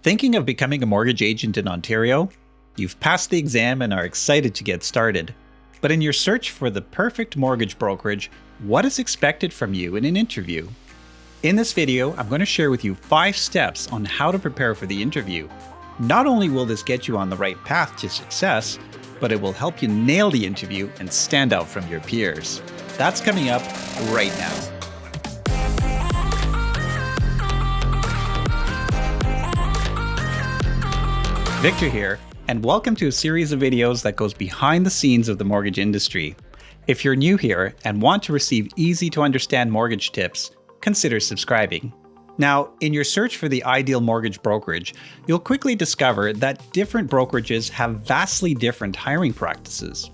Thinking of becoming a mortgage agent in Ontario? You've passed the exam and are excited to get started. But in your search for the perfect mortgage brokerage, what is expected from you in an interview? In this video, I'm going to share with you 5 steps on how to prepare for the interview. Not only will this get you on the right path to success, but it will help you nail the interview and stand out from your peers. That's coming up right now. Victor here, and welcome to a series of videos that goes behind the scenes of the mortgage industry. If you're new here and want to receive easy to understand mortgage tips, consider subscribing. Now, in your search for the ideal mortgage brokerage, you'll quickly discover that different brokerages have vastly different hiring practices.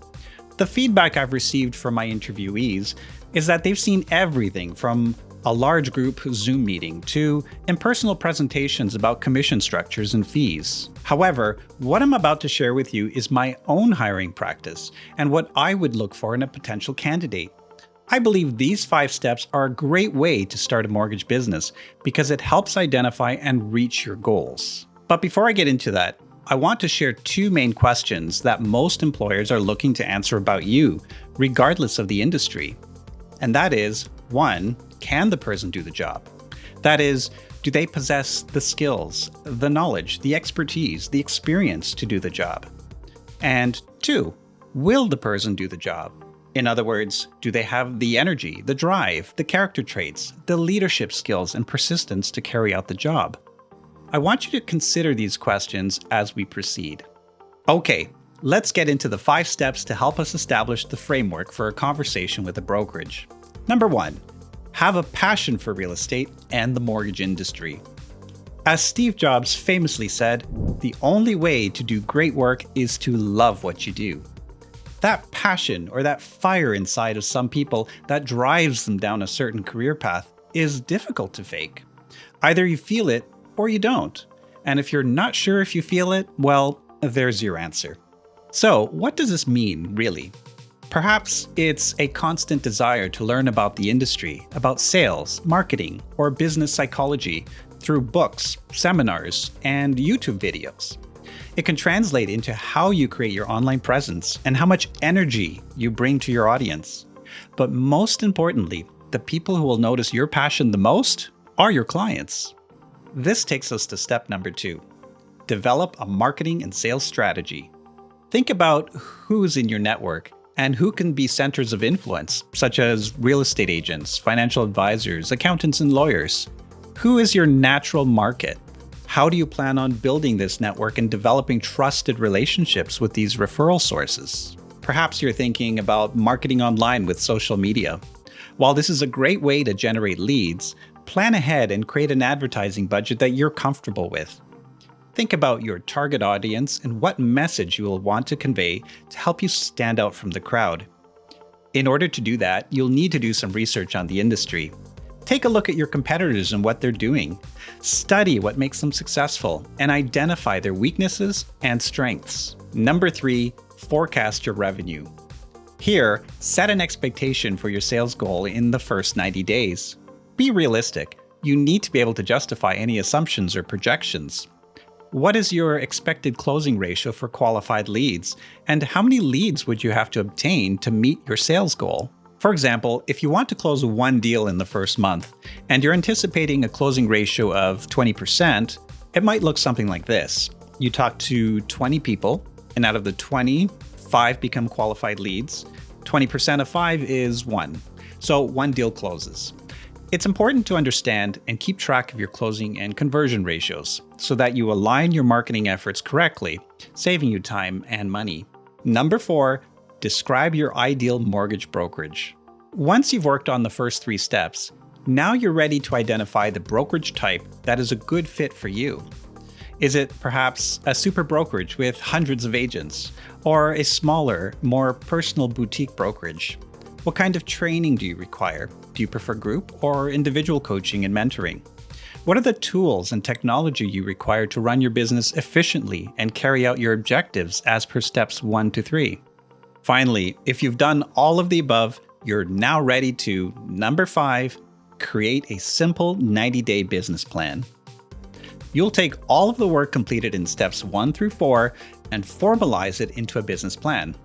The feedback I've received from my interviewees is that they've seen everything from a large group Zoom meeting to impersonal presentations about commission structures and fees. However, what I'm about to share with you is my own hiring practice and what I would look for in a potential candidate. I believe these 5 steps are a great way to start a mortgage business because it helps identify and reach your goals. But before I get into that, I want to share 2 main questions that most employers are looking to answer about you, regardless of the industry. And that is, 1, can the person do the job? That is, do they possess the skills, the knowledge, the expertise, the experience to do the job? And 2, will the person do the job? In other words, do they have the energy, the drive, the character traits, the leadership skills, and persistence to carry out the job? I want you to consider these questions as we proceed. Okay, let's get into the 5 steps to help us establish the framework for a conversation with a brokerage. Number 1, have a passion for real estate and the mortgage industry. As Steve Jobs famously said, the only way to do great work is to love what you do. That passion or that fire inside of some people that drives them down a certain career path is difficult to fake. Either you feel it or you don't. And if you're not sure if you feel it, well, there's your answer. So, what does this mean, really? Perhaps it's a constant desire to learn about the industry, about sales, marketing, or business psychology through books, seminars, and YouTube videos. It can translate into how you create your online presence and how much energy you bring to your audience. But most importantly, the people who will notice your passion the most are your clients. This takes us to step number 2. Develop a marketing and sales strategy. Think about who's in your network and who can be centers of influence, such as real estate agents, financial advisors, accountants, and lawyers. Who is your natural market? How do you plan on building this network and developing trusted relationships with these referral sources? Perhaps you're thinking about marketing online with social media. While this is a great way to generate leads, plan ahead and create an advertising budget that you're comfortable with. Think about your target audience and what message you will want to convey to help you stand out from the crowd. In order to do that, you'll need to do some research on the industry. Take a look at your competitors and what they're doing. Study what makes them successful and identify their weaknesses and strengths. Number 3, forecast your revenue. Here, set an expectation for your sales goal in the first 90 days. Be realistic. You need to be able to justify any assumptions or projections. What is your expected closing ratio for qualified leads? And how many leads would you have to obtain to meet your sales goal? For example, if you want to close 1 deal in the first month, and you're anticipating a closing ratio of 20%, it might look something like this. You talk to 20 people, and out of the 20, 5 become qualified leads. 20% of 5 is 1. So 1 deal closes. It's important to understand and keep track of your closing and conversion ratios so that you align your marketing efforts correctly, saving you time and money. Number 4, describe your ideal mortgage brokerage. Once you've worked on the first 3 steps, now you're ready to identify the brokerage type that is a good fit for you. Is it perhaps a super brokerage with hundreds of agents, or a smaller, more personal boutique brokerage? What kind of training do you require? Do you prefer group or individual coaching and mentoring? What are the tools and technology you require to run your business efficiently and carry out your objectives as per steps 1 to 3? Finally, if you've done all of the above, you're now ready to, number 5, create a simple 90-day business plan. You'll take all of the work completed in steps 1 through 4 and formalize it into a business plan.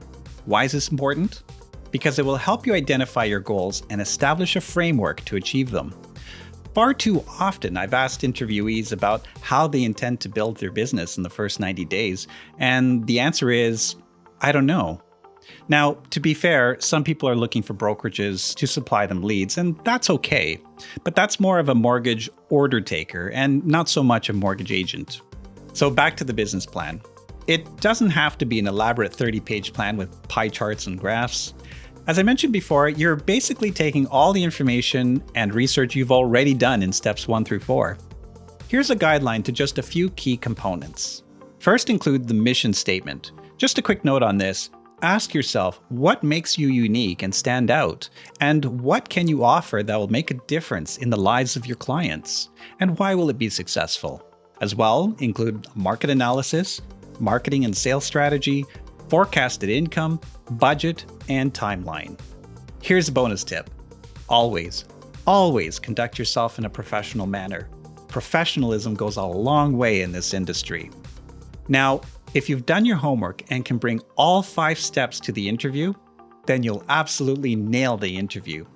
Why is this important? Because it will help you identify your goals and establish a framework to achieve them. Far too often, I've asked interviewees about how they intend to build their business in the first 90 days, and the answer is, I don't know. Now, to be fair, some people are looking for brokerages to supply them leads, and that's okay. But that's more of a mortgage order taker and not so much a mortgage agent. So back to the business plan. It doesn't have to be an elaborate 30-page plan with pie charts and graphs. As I mentioned before, you're basically taking all the information and research you've already done in steps 1 through 4. Here's a guideline to just a few key components. First, include the mission statement. Just a quick note on this. Ask yourself, what makes you unique and stand out? And what can you offer that will make a difference in the lives of your clients? And why will it be successful? As well, include market analysis, marketing and sales strategy, forecasted income, budget, and timeline. Here's a bonus tip. Always conduct yourself in a professional manner. Professionalism goes a long way in this industry. Now, if you've done your homework and can bring all 5 steps to the interview, then you'll absolutely nail the interview.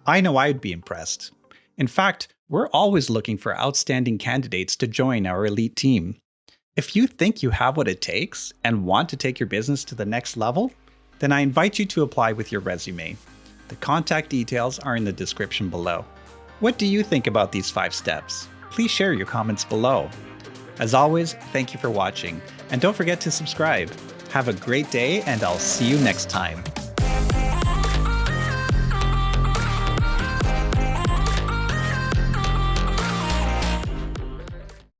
I know I'd be impressed. In fact, we're always looking for outstanding candidates to join our elite team. If you think you have what it takes and want to take your business to the next level, then I invite you to apply with your resume. The contact details are in the description below. What do you think about these 5 steps? Please share your comments below. As always, thank you for watching, and don't forget to subscribe. Have a great day, and I'll see you next time.